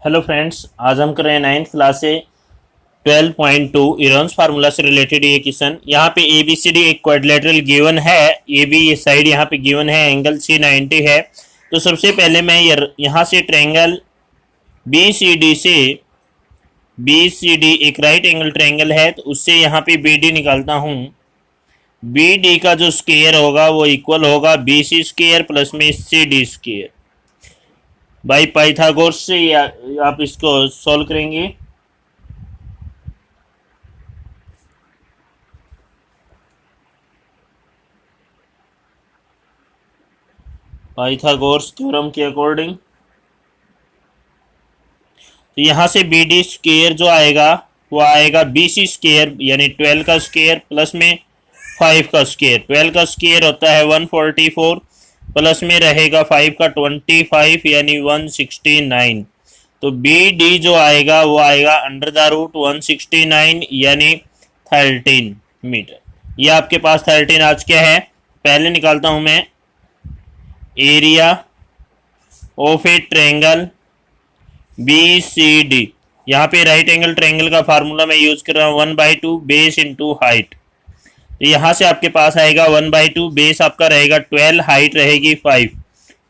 Hello friends, आज हम कर रहे हैं 9th क्लास से 12.2 इरोन्स फार्मूला से रिलेटेड ये क्वेश्चन। यहाँ पे ए बी सी डी एक क्वाड्रिलेटरल गिवन है। ए बी ये साइड यहाँ पे गिवन है, एंगल सी 90 है। तो सबसे पहले मैं यहाँ से ट्रायंगल बी सी डी एक राइट एंगल ट्रायंगल है, तो उससे यहाँ पे बी डी निकालता हूँ। बी डी का जो स्क्वायर होगा वो इक्वल होगा बी सी स्क्वायर प्लस में C D square by Pythagoras से। आप इसको सॉल्व करेंगे। पाइथागोरस थ्योरम के अकॉर्डिंग तो यहाँ से बी डी स्क्वायर जो आएगा वो आएगा बी सी स्क्वायर यानी 12 का स्क्वायर प्लस में 5 का स्क्वायर। 12 का स्क्वायर होता है 144 प्लस में रहेगा 5 का 25 यानी 169। तो बी डी जो आएगा वो आएगा अंडर द रूट 169 यानी 13 मीटर। ये आपके पास 13 आज क्या है, पहले निकालता हूं मैं area of a triangle B C D. यहाँ पे राइट एंगल ट्रायंगल का फार्मूला मैं यूज कर रहा हूँ 1/2 बेस इंटू हाइट। तो यहाँ से आपके पास आएगा 1/2, बेस आपका रहेगा 12, हाइट रहेगी 5,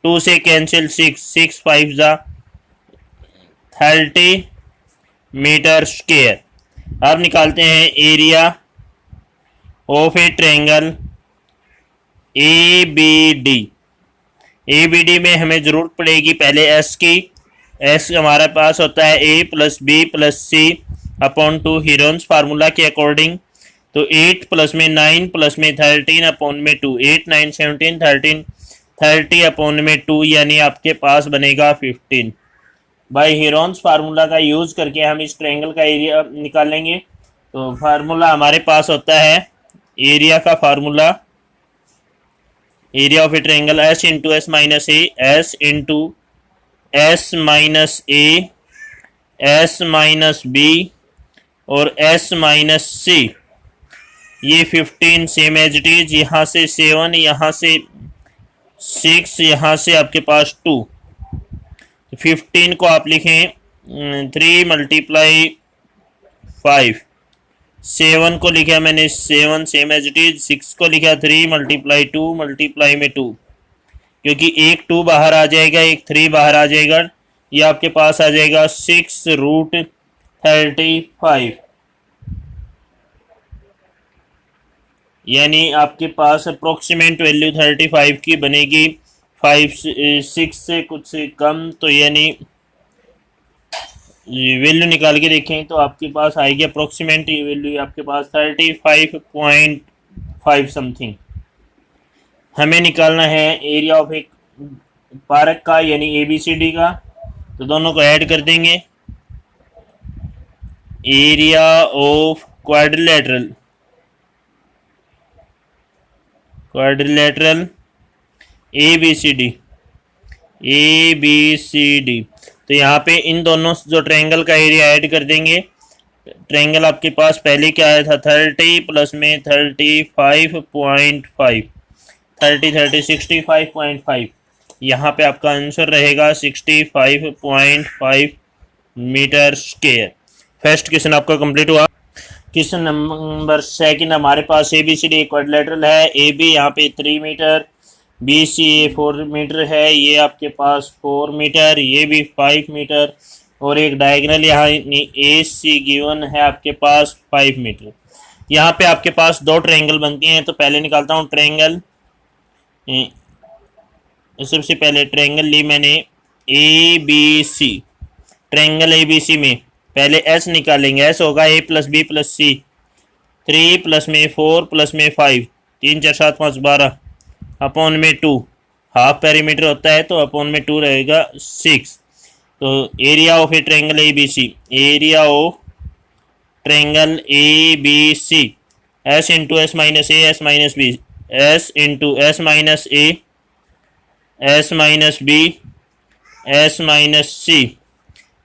2 से कैंसिल 6 5 जा 30 मीटर स्क्वायर। अब निकालते हैं area of a triangle A B D. A B D में हमें जरूरत पड़ेगी पहले एस की। एस हमारे पास होता है ए प्लस बी प्लस सी अपॉन 2 हीरोन्स फार्मूला के अकॉर्डिंग। तो 8 प्लस में 9 प्लस में 13 अपॉन में 2, 8 9 17 13 30 अपॉन में 2 यानी आपके पास बनेगा 15। बाय हीरोन्स फार्मूला का यूज करके हम इस ट्रायंगल का एरिया निकालेंगे। तो फार्मूला हमारे पास होता है एरिया का formula, area of a triangle S into S minus A, S into S minus A, S minus B और एस माइनस सी। ये 15 सेम एज इट इज। यहाँ से 7, यहाँ से 6, यहाँ से आपके पास 2। 15 को आप लिखें 3 मल्टीप्लाई 5, 7 को लिखा मैंने 7 सेम एज इट इज, 6 को लिखा 3 मल्टीप्लाई 2 मल्टीप्लाई में 2, क्योंकि एक 2 बाहर आ जाएगा, एक 3 बाहर आ जाएगा। ये आपके पास आ जाएगा 6√35 यानी आपके पास अप्रोक्सीमेट वैल्यू 35 की बनेगी। 6 से कुछ कम, तो यानी वैल्यू निकाल के देखें तो आपके पास आएगी अप्रोक्सीमेट वैल्यू आपके पास 35.5 समथिंग। हमें निकालना है एरिया ऑफ एक पार्क का यानी ए बी सी डी का। तो दोनों को ऐड कर देंगे। Area of quadrilateral A B C D. तो यहाँ पे इन दोनों जो ट्रायंगल का एरिया ऐड कर देंगे। ट्रायंगल आपके पास पहले क्या आया था 30 प्लस में 35.5, 30 65.5। यहाँ पे आपका आंसर रहेगा 65.5 मीटर स्क्वायर। फर्स्ट क्वेश्चन आपका कंप्लीट हुआ। क्वेश्चन नंबर सेकंड, हमारे पास A B C D quadrilateral है। ए बी यहाँ पे 3 मीटर, बी सी ए 4 मीटर है, ये आपके पास 4 मीटर, ये भी 5 मीटर और एक डायगोनल यहाँ ए सी गिवन है आपके पास 5 मीटर। यहाँ पे आपके पास दो ट्रायंगल बनती हैं। तो पहले निकालता हूँ ट्रायंगल। सबसे पहले ट्रायंगल ली मैंने A B C. Triangle A B C में पहले एस निकालेंगे। एस होगा A plus B plus C, 3 plus में 4 प्लस में 5, 3 4 7 5 12 अपॉन में 2, हाफ पेरीमीटर होता है तो अपॉन में 2 रहेगा 6। तो area of a triangle A B C, area of triangle A B C, S into S minus A, S minus B, S into S minus A, S minus B, S minus C.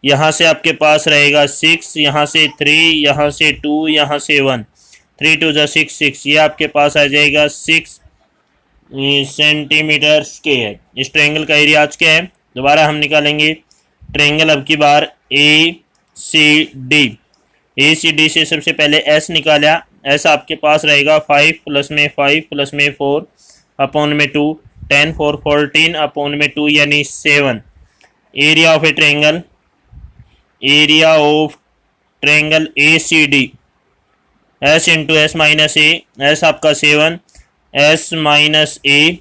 यहाँ से आपके पास रहेगा 6, यहाँ से 3, यहाँ से 2, यहाँ से 1, 3 2 जा 6 6। ये आपके पास आ जाएगा 6 सेंटीमीटर स्क्वायर। इस ट्रायंगल का एरिया आज क्या है, दोबारा हम निकालेंगे ट्रायंगल अब की बार ए सी डी। ए सी डी से सबसे पहले एस निकाला। एस आपके पास रहेगा 5 प्लस में 5 प्लस में 4 अपॉन में 2, 10 4 14 अपॉन में 2 यानी 7। Area of a triangle, area of triangle A C D, S into S minus A. S आपका 7, S minus A,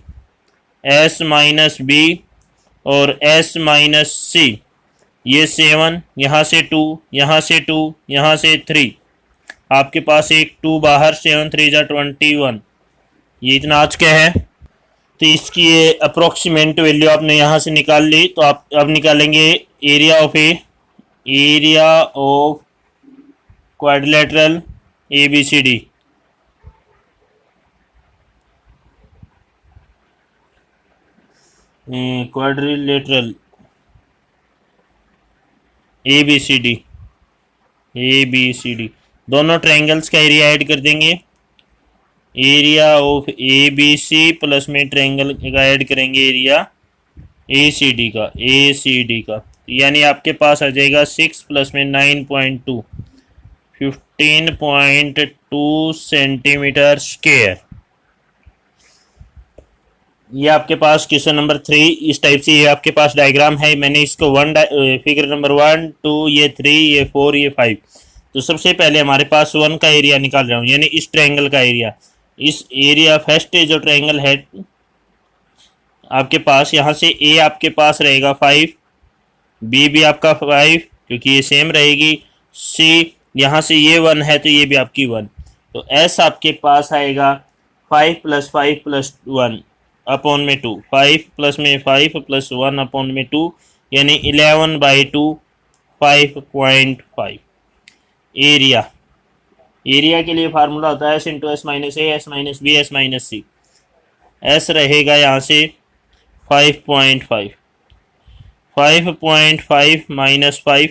S minus B और एस माइनस सी। ये 7, यहाँ से 2, यहाँ से 2, यहाँ से 3, आपके पास एक 2 बाहर, 7 3 जा 21। ये इतना आज क्या है। तो इसकी ये अप्रोक्सीमेट वैल्यू आपने यहाँ से निकाल ली। तो आप अब निकालेंगे area of quadrilateral A B C D. Quadrilateral A B C D दोनों ट्रायंगल्स का एरिया ऐड कर देंगे। Area of A B C plus में ट्रायंगल का ऐड करेंगे एरिया ए सी डी का, यानी आपके पास आ जाएगा 6 प्लस में 9.2, 15.2 सेंटीमीटर स्क्वायर। ये आपके पास क्वेश्चन नंबर 3 इस टाइप से ये आपके पास डायग्राम है। मैंने इसको फिगर नंबर 1 2 ये 3 ये 4 ये 5। तो सबसे पहले हमारे पास 1 का एरिया निकाल रहा हूँ, यानी इस ट्रायंगल का एरिया। इस एरिया फर्स्ट जो ट्रायंगल है आपके पास, यहाँ से ए आपके पास रहेगा 5, बी भी आपका 5 क्योंकि ये सेम रहेगी, सी यहाँ से ये 1 है तो ये भी आपकी 1। तो एस आपके पास आएगा 5 प्लस 5 प्लस 1 अपॉन में 2, 5 प्लस में 5 प्लस 1 अपॉन में 2 यानी 11/2, 5.5। एरिया के लिए फार्मूला होता है S into S minus A, S minus B, S minus C. S रहेगा यहाँ से 5.5, 5.5 माइनस 5,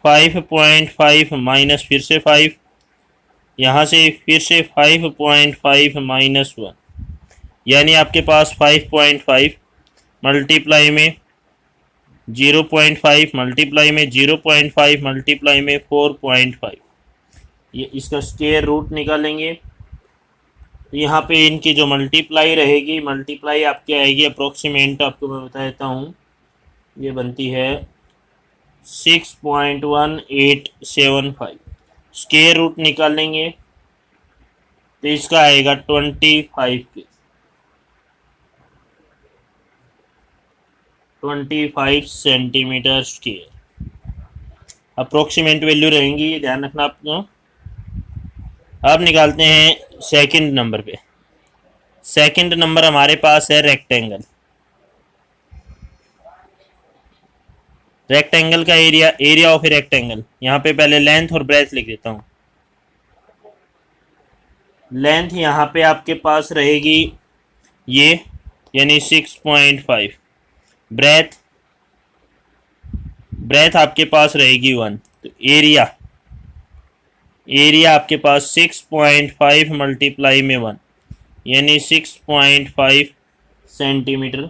5.5 माइनस फिर से 5, यहाँ से फिर से 5.5 माइनस 1, यानी आपके पास 5.5 मल्टीप्लाई में 0.5 मल्टीप्लाई में 0.5 मल्टीप्लाई में 4.5, ये इसका स्क्वायर रूट निकालेंगे। तो यहाँ पे इनकी जो मल्टीप्लाई रहेगी, मल्टीप्लाई आपकी आएगी अप्रोक्सीमेट, आपको मैं बता देता हूँ, ये बनती है 6.1875। स्क्वायर रूट निकालेंगे तो इसका आएगा 25 सेंटीमीटर स्क्वायर अप्रोक्सीमेट वैल्यू रहेंगी, ध्यान रखना आपको। अब निकालते हैं सेकंड नंबर पे। सेकंड नंबर हमारे पास है रेक्टेंगल। रेक्टेंगल का एरिया ऑफ ए रेक्टेंगल, यहाँ पे पहले लेंथ और ब्रेथ लिख देता हूँ। लेंथ यहाँ पे आपके पास रहेगी ये, यानी 6.5। ब्रेथ आपके पास रहेगी 1। तो एरिया आपके पास 6.5 मल्टीप्लाई में 1 यानी 6.5 सेंटीमीटर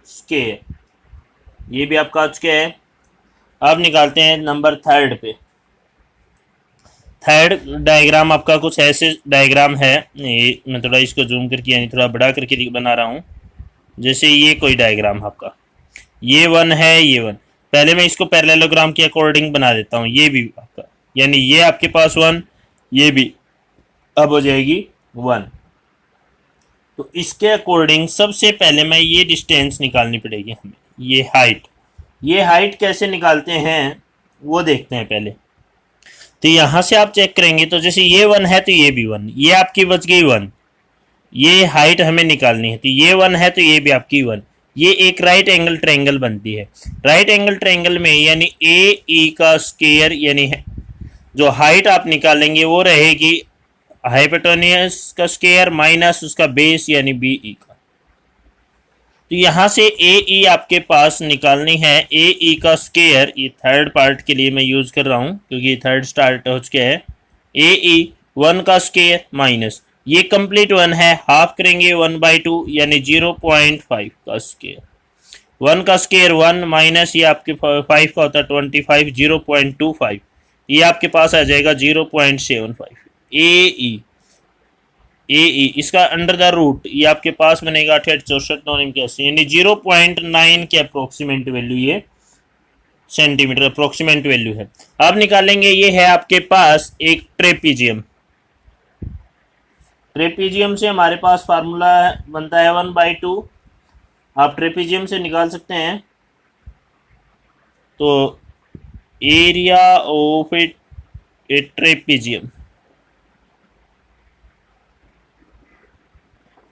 स्क्वायर। ये भी आपका आज क्या है। अब निकालते हैं नंबर थर्ड पे। थर्ड डायग्राम आपका कुछ ऐसे डायग्राम है, ये मैं थोड़ा इसको जूम करके यानी थोड़ा बड़ा करके बना रहा हूँ। जैसे ये कोई डायग्राम आपका, ये 1 है, ये 1। पहले मैं इसको पैरेललोग्राम के अकॉर्डिंग बना देता हूँ। ये भी आपका, यानी ये आपके पास 1, ये भी अब हो जाएगी 1। तो इसके अकॉर्डिंग सबसे पहले मैं ये डिस्टेंस निकालनी पड़ेगी हमें। ये हाइट कैसे निकालते हैं वो देखते हैं पहले। तो यहाँ से आप चेक करेंगे तो जैसे ये 1 है तो ये भी 1, ये आपकी बच गई 1। ये हाइट हमें निकालनी है, तो ये 1 है तो ये भी आपकी 1। ये एक राइट एंगल ट्रायंगल बनती है। राइट एंगल ट्रायंगल में यानी ए ई का स्क्वायर, यानी जो हाइट आप निकालेंगे वो रहेगी हाइपोटेन्यूज का स्क्वायर माइनस उसका बेस यानी बी ई का। तो यहाँ से ए ई आपके पास निकालनी है। ए ई का स्क्वायर, ये थर्ड पार्ट के लिए मैं यूज कर रहा हूँ क्योंकि थर्ड स्टार्ट हो चुका है। ए ई 1 का स्क्वायर माइनस ये कंप्लीट 1 है, हाफ करेंगे 1/2 यानी 0.5 का स्क्वायर। 1 का स्केयर 1 माइनस ये आपके 5 का होता है 25, 0.25, ये आपके पास आ जाएगा 0.75 ए ई इसका अंडर द रूट ये आपके पास बनेगा 68, 64, 9 यानी 0.9 के अप्रोक्सीमेट वैल्यू ये सेंटीमीटर अप्रोक्सीमेट वैल्यू है। अब निकालेंगे, ये है आपके पास एक ट्रेपीजियम। ट्रेपीजियम से हमारे पास फार्मूला बनता है 1/2। आप ट्रेपीजियम से निकाल सकते हैं। तो area of A trapezium,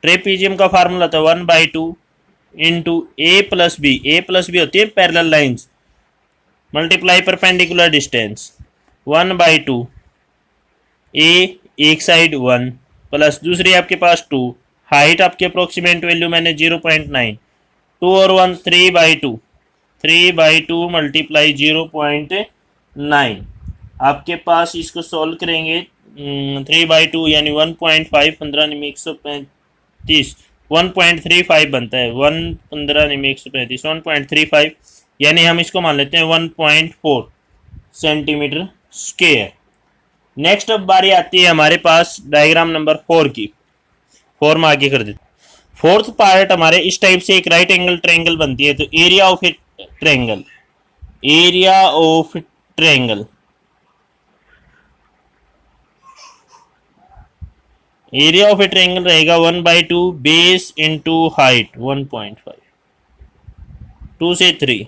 trapezium का फार्मूला था 1/2 इंटू ए प्लस बी होती है parallel lines multiply perpendicular distance 1/2 ए एक साइड 1 प्लस दूसरी आपके पास 2, हाइट आपके अप्रोक्सीमेट वैल्यू मैंने 0.9, 2 और 1 3/2 मल्टीप्लाई 0.9। आपके पास इसको सॉल्व करेंगे 3/2 यानी 1.5, 15 निमी 135, 1.35 बनता है 15 निमी 135, 1.35 यानी हम इसको मान लेते हैं 1.4 सेंटीमीटर स्क्वायर। नेक्स्ट अब बारी आती है हमारे पास डायग्राम नंबर 4 की। 4 में आगे कर देते। फोर्थ पार्ट हमारे इस टाइप से एक राइट एंगल ट्रायंगल बनती है। तो area of a triangle, area of triangle, area of a triangle रहेगा 1/2 बेस इंटू हाइट 1.5, 2 से 3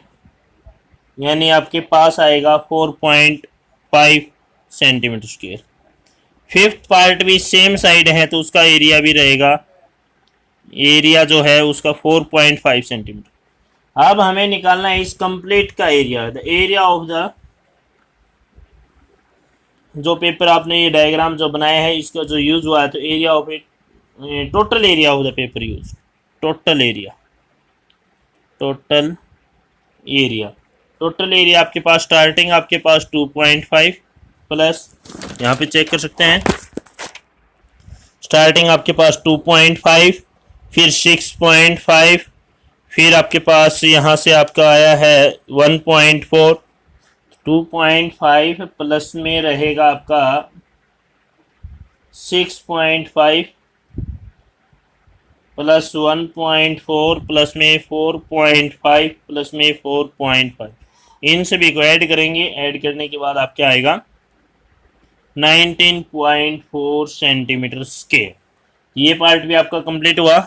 यानी आपके पास आएगा 4.5 सेंटीमीटर स्क्वायर। फिफ्थ पार्ट भी सेम साइड है तो उसका एरिया भी रहेगा, एरिया जो है उसका 4.5 सेंटीमीटर। अब हमें निकालना है इस कंप्लीट का area, the area of the, जो पेपर आपने ये डायग्राम जो बनाया है इसका जो यूज हुआ है, तो area of it, total area of the paper use, total area, total area, total area आपके पास स्टार्टिंग आपके पास 2.5 प्लस, यहाँ पे चेक कर सकते हैं, स्टार्टिंग आपके पास 2.5 फिर 6.5 फिर आपके पास यहाँ से आपका आया है 1.4, 2.5 प्लस में रहेगा आपका 6.5 प्लस 1.4 प्लस में 4.5 प्लस में 4.5, इन सभी को ऐड करेंगे। ऐड करने के बाद आपके आएगा 19.4 सेंटीमीटर स्क्वायर। ये पार्ट भी आपका कंप्लीट हुआ।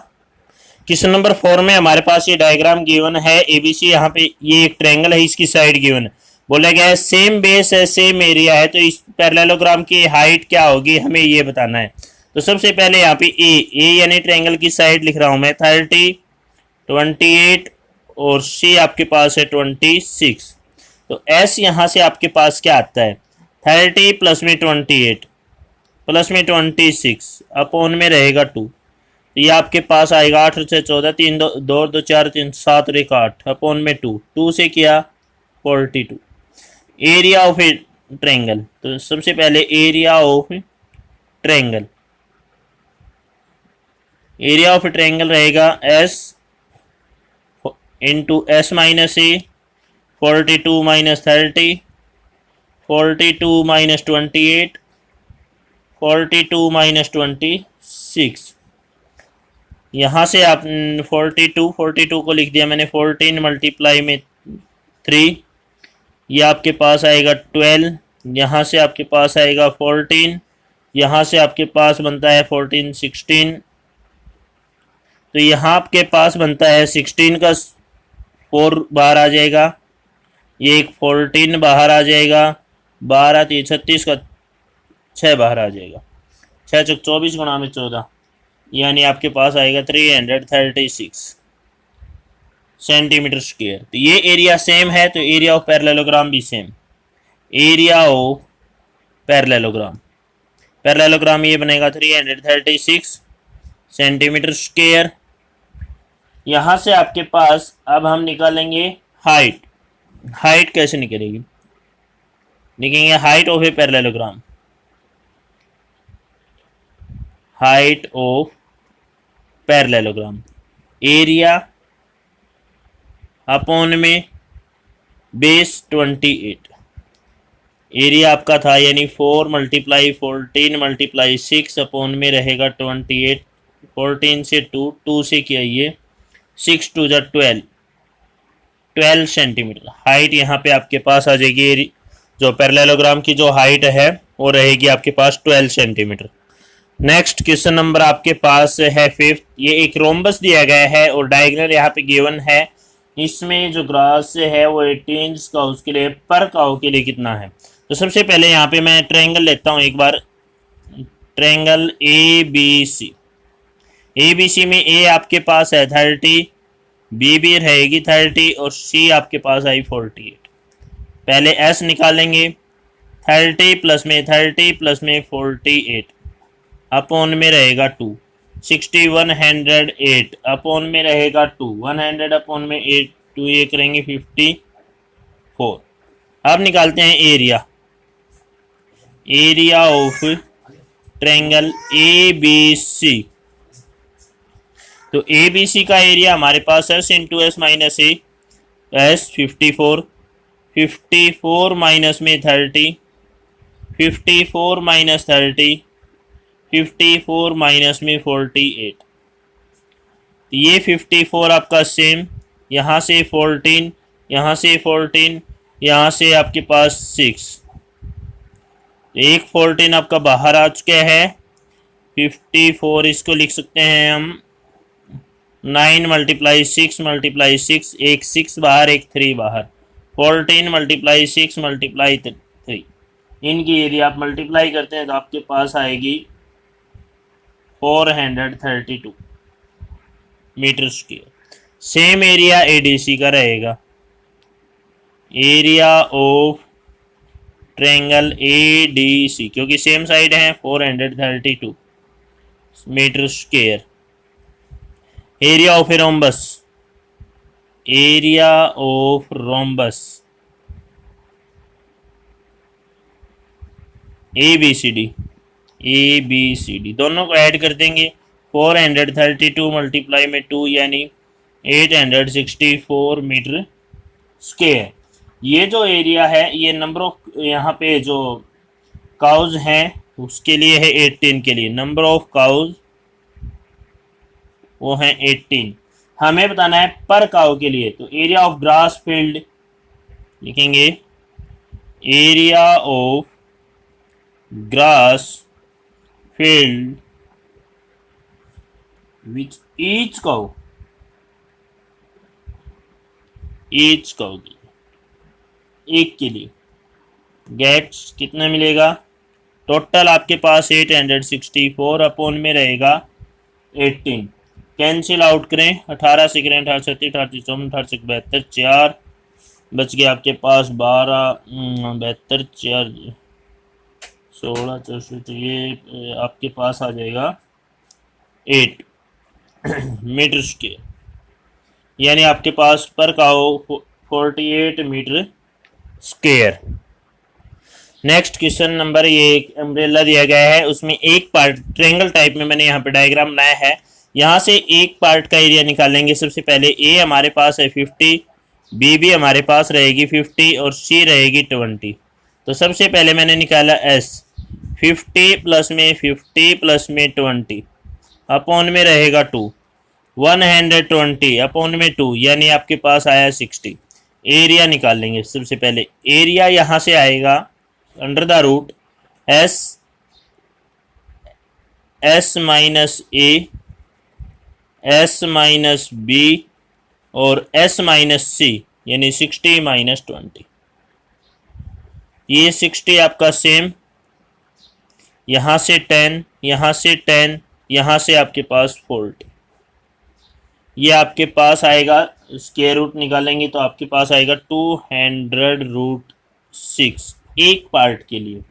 क्वेश्चन नंबर 4 में हमारे पास ये डायग्राम गिवन है एबीसी, यहाँ पे ये एक ट्रायंगल है, इसकी साइड गिवन है, बोला गया है सेम बेस है सेम एरिया है, तो इस पैरेललोग्राम की हाइट क्या होगी हमें ये बताना है। तो सबसे पहले यहाँ पे ए यानी ट्रायंगल की साइड लिख रहा हूं मैं 30, 28 और सी आपके पास है 26। तो एस यहाँ से आपके पास क्या आता है 30 प्लस में 28 प्लस में 26 अपॉन में रहेगा 2, तो ये आपके पास आएगा 8 से 14, 3 2 2 4 3 7 और 1 8 अपॉन में 2 से किया 42। एरिया ऑफ ए ट्रायंगल, तो सबसे पहले area of triangle, area of triangle रहेगा एस इंटू एस माइनस ए, 42 माइनस 30, 42 माइनस 28, 42 माइनस 26। यहाँ से आप 42 को लिख दिया मैंने 14 मल्टीप्लाई में 3, ये आपके पास आएगा 12, यहाँ से आपके पास आएगा 14, यहाँ से आपके पास बनता है 14 16, तो यहाँ आपके पास बनता है 16 का 4 बाहर आ जाएगा, ये एक 14 बाहर आ जाएगा, 12 3 36 का 6 बाहर आ जाएगा, 6 चौक 24 गुणा में 14 यानी आपके पास आएगा 336 सेंटीमीटर स्क्वायर। तो ये एरिया सेम है, तो एरिया ऑफ पैरेललोग्राम भी same, area of parallelogram, parallelogram ये बनेगा 336 सेंटीमीटर स्क्वायर। यहाँ से आपके पास अब हम निकालेंगे हाइट, हाइट कैसे निकलेगी, लिखेंगे height of a parallelogram, height of parallelogram, area upon में बेस 28। एरिया आपका था यानी 4 मल्टीप्लाई 14 मल्टीप्लाई 6 अपॉन में रहेगा 28। 14 से 2 से किया ये 6 टू जा 12 सेंटीमीटर हाइट यहाँ पे आपके पास आ जाएगी। जो पैरेललोग्राम की जो हाइट है वो रहेगी आपके पास 12 सेंटीमीटर। नेक्स्ट क्वेश्चन नंबर आपके पास है 5th। ये एक रोम्बस दिया गया है और डायगोनल यहाँ पे गिवन है। इसमें जो ग्रास है वो 18 इंच का, उसके लिए पर काउ के लिए कितना है। तो सबसे पहले यहाँ पे मैं ट्रायंगल लेता हूँ एक बार। ट्रायंगल ए बी सी में ए आपके पास है 30, बी भी रहेगी 30 और सी आपके पास आई 48। पहले एस निकालेंगे। 30 प्लस में 30 प्लस में 48 अपॉन में रहेगा 2। 60 108 अपॉन में रहेगा 2। 100 अपॉन में 8 2 ये करेंगे 54। अब निकालते हैं area. Area of triangle A B C. तो ए बी सी का एरिया हमारे पास S into S minus A, S 54। 54 minus में 30, 54 माइनस 30, 54 माइनस में 48। ये 54 आपका सेम, यहाँ से 14, यहाँ से 14, यहाँ से आपके पास 6। एक 14 आपका बाहर आ चुका है। 54 इसको लिख सकते हैं हम 9 मल्टीप्लाई 6 मल्टीप्लाई 6, एक 6 बाहर एक 3 बाहर। 14 मल्टीप्लाई 6 मल्टीप्लाई 3, इनकी एरिया आप मल्टीप्लाई करते हैं तो आपके पास आएगी 432 metre square. Same area ADC का रहेगा। एरिया ऑफ ट्रायंगल एडीसी, क्योंकि सेम साइड है, 432 metre square. Area of rhombus, area of rhombus A B C D दोनों को ऐड कर देंगे। 432 मल्टीप्लाई में 2 यानी 864 मीटर स्क्वायर। ये जो एरिया है ये नंबर ऑफ यहाँ पे जो काउज हैं उसके लिए है, 18 के लिए नंबर ऑफ काउज वो है 18। हमें बताना है पर काउ के लिए, तो एरिया ऑफ ग्रास फील्ड लिखेंगे। Area of grass field which each cow एक के लिए गेट्स कितना मिलेगा। टोटल आपके पास 864 अपॉन में रहेगा 18। कैंसिल आउट करें, 18 से करें 18 37 38 54 68 72 4 बच गया आपके पास 12 72 4 16 64। तो ये आपके पास आ जाएगा 8 मीटर स्क्वायर, यानी आपके पास पर काउ 48 metre square. Next question number, ये एक अम्ब्रेला दिया गया है, उसमें एक पार्ट ट्रायंगल टाइप में मैंने यहाँ पे डायग्राम बनाया है। यहाँ से एक पार्ट का एरिया निकालेंगे। सबसे पहले ए हमारे पास है 50, बी भी हमारे पास रहेगी 50 और सी रहेगी 20। तो सबसे पहले मैंने निकाला एस। 50 प्लस में 50 प्लस में 20 अपॉन में रहेगा 2। 120 अपॉन में 2 यानी आपके पास आया 60। एरिया निकाल लेंगे। सबसे पहले एरिया यहाँ से आएगा under the root S minus A, S minus B और एस माइनस सी, यानी 60 माइनस 20। ये 60 आपका सेम, यहाँ से 10, यहाँ से 10, यहाँ से आपके पास 40। ये आपके पास आएगा, स्क्वायर रूट निकालेंगे तो आपके पास आएगा 200√6 एक पार्ट के लिए।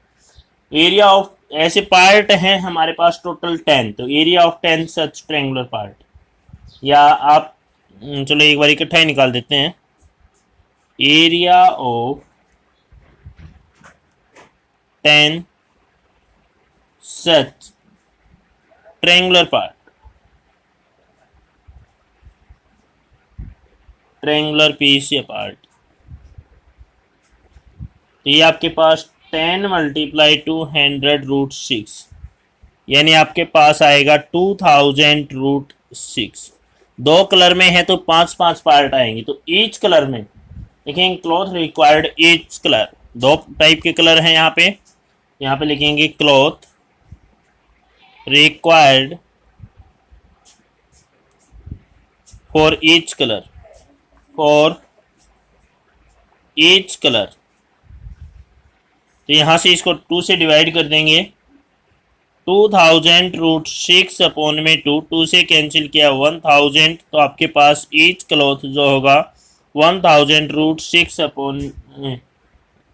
एरिया ऑफ, ऐसे पार्ट हैं हमारे पास टोटल 10, तो area of 10 such triangular part, या आप चलो एक बार इकट्ठा ही निकाल देते हैं। Area of 10 such triangular part triangular piece या पार्ट। तो ये आपके पास 10 मल्टीप्लाई 200√6, यानी आपके पास आएगा 2000√6। दो कलर में है तो 5-5 पार्ट आएंगे। तो ईच कलर में लिखेंगे क्लॉथ रिक्वायर्ड ईच कलर। दो टाइप के कलर हैं यहाँ पे लिखेंगे cloth required for each colour, for each colour. तो यहाँ से इसको 2 से डिवाइड कर देंगे। 2000√6 अपॉन में 2 से कैंसिल किया 1000, तो आपके पास ईच क्लॉथ जो होगा 1000√6 अपॉन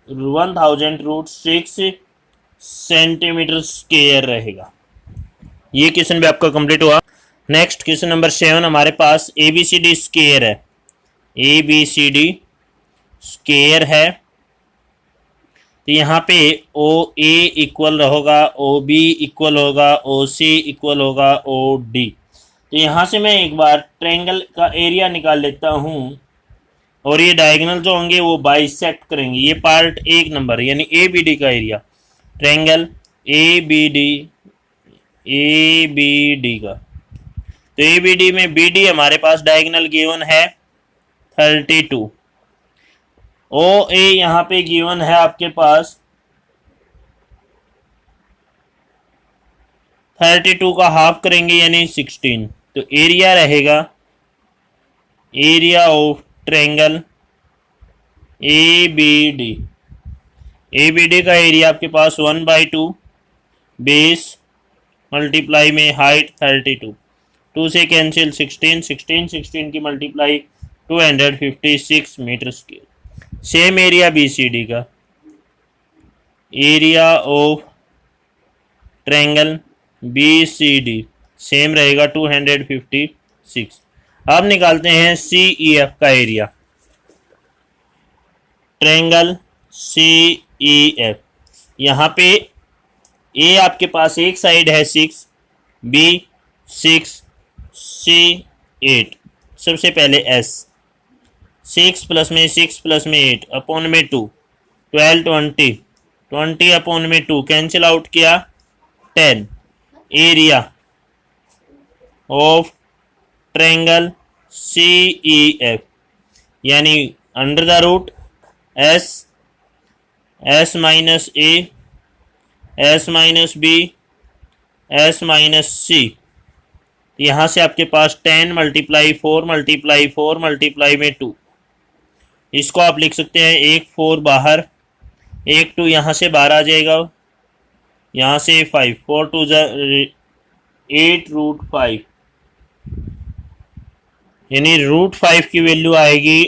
1000√6 सेंटीमीटर स्क्वायर रहेगा। ये क्वेश्चन भी आपका कंप्लीट हुआ। नेक्स्ट क्वेश्चन नंबर 7 हमारे पास ABCD स्क्वायर है। ABCD स्क्वायर है, तो यहाँ पे OA इक्वल होगा, OB इक्वल होगा, OC इक्वल होगा, OD। तो यहाँ से मैं एक बार ट्रायंगल का एरिया निकाल लेता हूँ और ये डायगोनल जो होंगे वो बाइसेक्ट करेंगे। ये पार्ट 1 नंबर यानी ABD का एरिया, ट्रायंगल ABD का। तो ABD में BD हमारे पास डायगोनल गिवन है 32। OA यहाँ पे गिवन है आपके पास 32 का हाफ करेंगे यानी 16। तो एरिया रहेगा, area of triangle ABD। ABD का एरिया आपके पास 1/2 बेस मल्टीप्लाई में हाइट 32। 2 से कैंसिल 16 की multiply 256 metre square. Same area BCD का, area of triangle BCD same रहेगा 256। अब निकालते हैं CEF का एरिया, ट्रायंगल CEF। यहाँ पे A आपके पास एक साइड है 6, B 6, C 8। सबसे पहले S 6 प्लस में 8 अपॉन में 2 12 20 अपॉन में 2 कैंसिल आउट किया 10। एरिया ऑफ ट्रायंगल CEF यानी under the root S minus A, S minus B, S minus C। यहाँ से आपके पास 10 मल्टीप्लाई 4 मल्टीप्लाई 4 मल्टीप्लाई में 2। इसको आप लिख सकते हैं 1 4 बाहर, 1 2 यहाँ से बाहर आ जाएगा, यहाँ से 5 4 2 8√5 यानी √5 की वैल्यू आएगी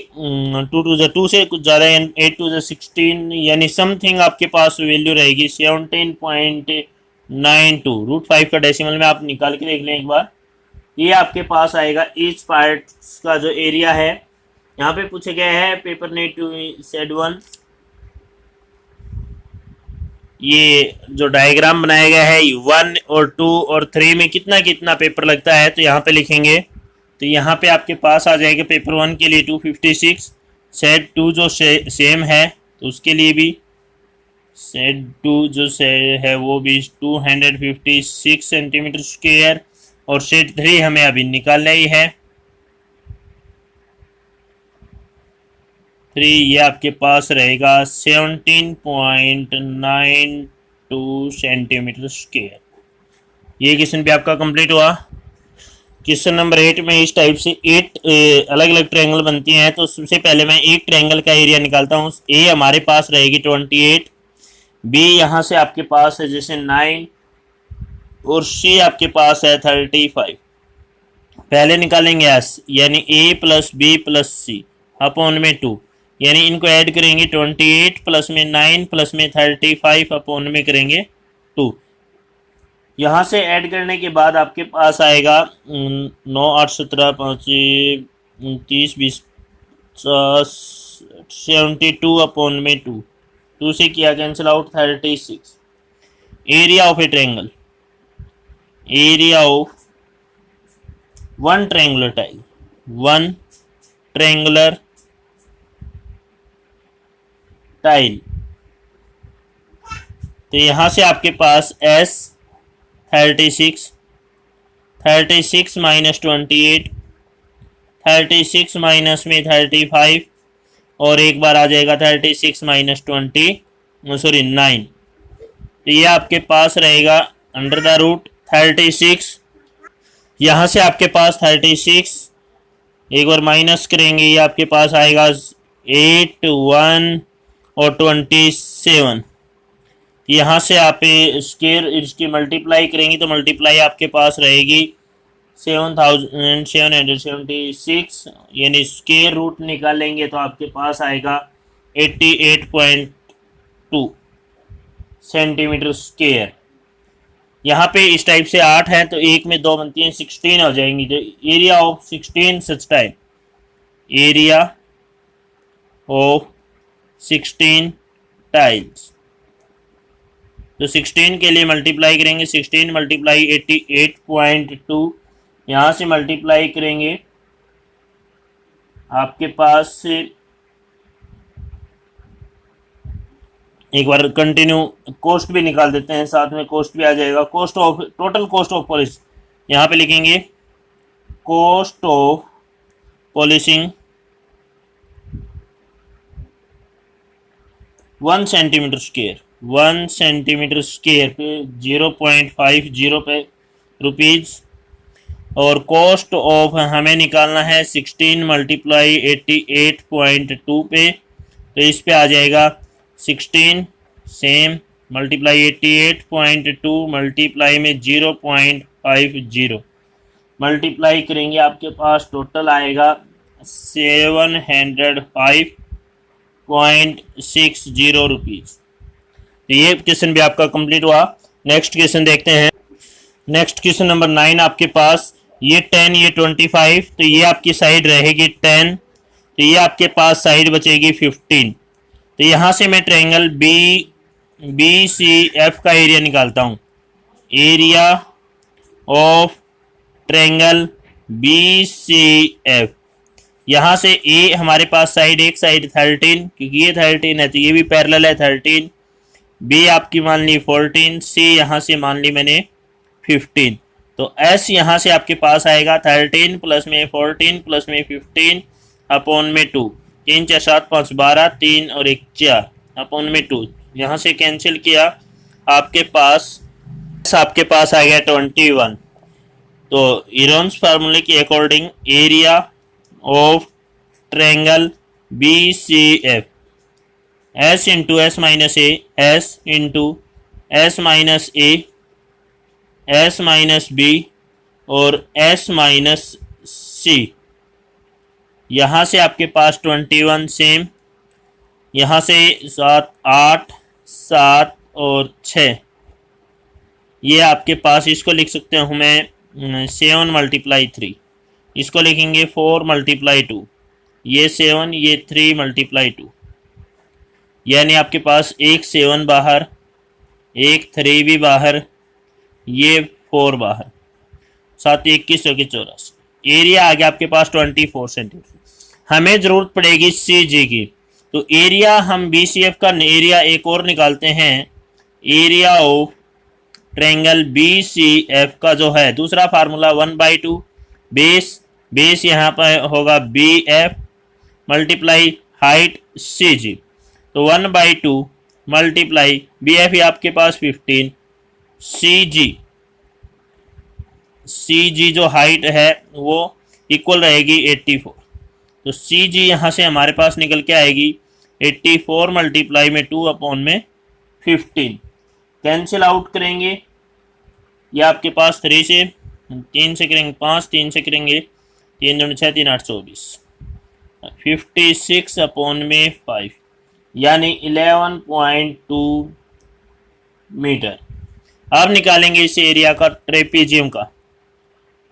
2 2 2 से कुछ ज़्यादा 8 2 16 यानी समथिंग आपके पास वैल्यू रहेगी 17.92। √5 का डेसिमल में आप निकाल के देख लें एक बार। ये आपके पास आएगा ईच पार्ट का जो एरिया है। यहाँ पे पूछे गया है पेपर नीड टू सेट 1। ये जो डायग्राम बनाया गया है 1 और 2 और 3 में कितना कितना पेपर लगता है, तो यहाँ पे लिखेंगे। तो यहाँ पे आपके पास आ जाएगा पेपर 1 के लिए 256, सेट 2 जो सेम है तो उसके लिए भी सेट 2 जो है वो भी 256 सेंटीमीटर स्क्वायर, और सेट 3 हमें अभी निकालना ही है 3। ये आपके पास रहेगा 17.92 सेंटीमीटर स्क्वायर। ये क्वेश्चन भी आपका कंप्लीट हुआ। क्वेश्चन नंबर 8 में इस टाइप से 8 अलग अलग ट्रायंगल बनती हैं। तो सबसे पहले मैं एक ट्रायंगल का एरिया निकालता हूँ। ए हमारे पास रहेगी 28, बी यहाँ से आपके पास है जैसे 9 और सी आपके पास है 35। पहले निकालेंगे एस यानी ए प्लस बी प्लस सी अपॉन में 2, यानी इनको ऐड करेंगे 28 प्लस में 9 प्लस में 35 अपॉन में करेंगे 2। यहाँ से ऐड करने के बाद आपके पास आएगा 9 8 17 5 30 20 72 अपॉन में 2 से किया cancel out 36। Area of a triangle, area of one triangular tile, one triangular tile. तो यहाँ से आपके पास S 36, 36 माइनस 28, 36 माइनस में 35 और एक बार आ जाएगा 36 माइनस 9। तो ये आपके पास रहेगा अंडर द रूट 36। यहाँ से आपके पास 36 एक बार माइनस करेंगे, ये आपके पास आएगा 8, 1 और 27। यहाँ से आप स्केयर इसकी मल्टीप्लाई करेंगे तो मल्टीप्लाई आपके पास रहेगी 7776, यानी स्केयर रूट निकालेंगे तो आपके पास आएगा 88.2 सेंटीमीटर स्केयर। यहाँ पे इस टाइप से 8 है तो एक में 2 बनती हैं, 16 हो जाएंगी। तो area of 16 such type, area of 16 tiles. तो 16 के लिए मल्टीप्लाई करेंगे, 16 मल्टीप्लाई 88.2, यहाँ से मल्टीप्लाई करेंगे आपके पास से एक बार कंटिन्यू कॉस्ट भी निकाल देते हैं, साथ में कॉस्ट भी आ जाएगा। Cost of total cost of polish यहाँ पे लिखेंगे cost of polishing 1 centimetre square, 1 centimetre square पे 0.50 पे रुपीज़, और कॉस्ट ऑफ हमें निकालना है 16 मल्टीप्लाई 88.2 पे। तो इस पे आ जाएगा 16 सेम मल्टीप्लाई 88.2 मल्टीप्लाई में 0.50 मल्टीप्लाई करेंगे, आपके पास टोटल आएगा 705.60 रुपीज़। तो ये क्वेश्चन भी आपका कंप्लीट हुआ। नेक्स्ट क्वेश्चन देखते हैं। नेक्स्ट क्वेश्चन नंबर 9 आपके पास ये 10 ये 25, तो ये आपकी साइड रहेगी 10, तो ये आपके पास साइड बचेगी 15। तो यहाँ से मैं ट्रायंगल बी सी एफ का एरिया निकालता हूँ। Area of triangle B C F, यहाँ से ए हमारे पास साइड एक साइड 13, क्योंकि ये 13 है तो ये भी पैरेलल है 13, बी आपकी मान ली 14, सी यहाँ से मान ली मैंने 15। तो एस यहाँ से आपके पास आएगा 13 प्लस में 14 प्लस में 15 अपॉन में 2, 3 4 7 5 12, 3 और 1 4 अपॉन में 2, यहाँ से कैंसिल किया आपके पास आ गया 21। तो इरोन्स फार्मूले के according area of triangle B C F, S into S minus A, S into S minus A, S minus B और एस माइनस सी, यहाँ से आपके पास 21 सेम, यहाँ से 7 8 7 और 6, ये आपके पास इसको लिख सकते हूँ मैं 7 मल्टीप्लाई 3, इसको लिखेंगे 4 मल्टीप्लाई 2, ये 7 ये 3 मल्टीप्लाई 2, यानी आपके पास एक 7 बाहर, एक 3 भी बाहर, ये 4 बाहर, 7 21 और 84। एरिया आ गया आपके पास 24 सेंटीमीटर। हमें ज़रूरत पड़ेगी सी जी की, तो एरिया हम बी सी एफ का एरिया एक और निकालते हैं। Area of triangle B C F का जो है दूसरा फार्मूला 1/2 बेस यहाँ पर होगा बी एफ मल्टीप्लाई हाइट सी जी, तो 1/2 मल्टीप्लाई बी एफ ही आपके पास 15, सी जी जो हाइट है वो इक्वल रहेगी 84। तो सी जी यहाँ से हमारे पास निकल के आएगी 84 मल्टीप्लाई में 2 अपॉन में 15, कैंसिल आउट करेंगे, ये आपके पास 3 से 3 से करेंगे 5, 3 से करेंगे 3 दूनी 6 3 8 24, 56 अपॉन में 5 यानी 11.2 मीटर। अब निकालेंगे इस एरिया का ट्रेपीजियम का,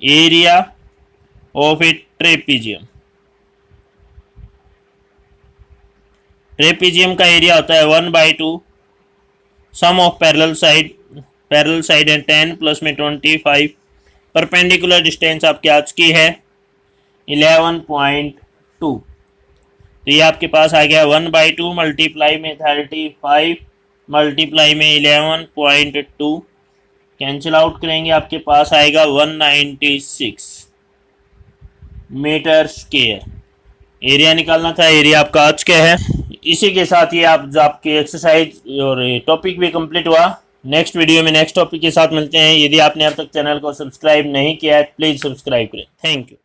एरिया ऑफ ए ट्रेपीजियम का एरिया होता है 1/2 सम ऑफ पैरेलल साइड है 10 प्लस में 25, परपेंडिकुलर डिस्टेंस आपकी आज की है 11.5 तो ये आपके पास आ गया 1/2 मल्टीप्लाई में 35 मल्टीप्लाई में 11.2, कैंसिल आउट करेंगे आपके पास आएगा 196 मीटर स्क्वायर। एरिया निकालना था, एरिया आपका आज क्या है। इसी के साथ ये आपकी एक्सरसाइज और टॉपिक भी कंप्लीट हुआ। नेक्स्ट वीडियो में नेक्स्ट टॉपिक के साथ मिलते हैं। यदि आपने अब तक चैनल को सब्सक्राइब नहीं किया है प्लीज़ सब्सक्राइब करें। Thank you.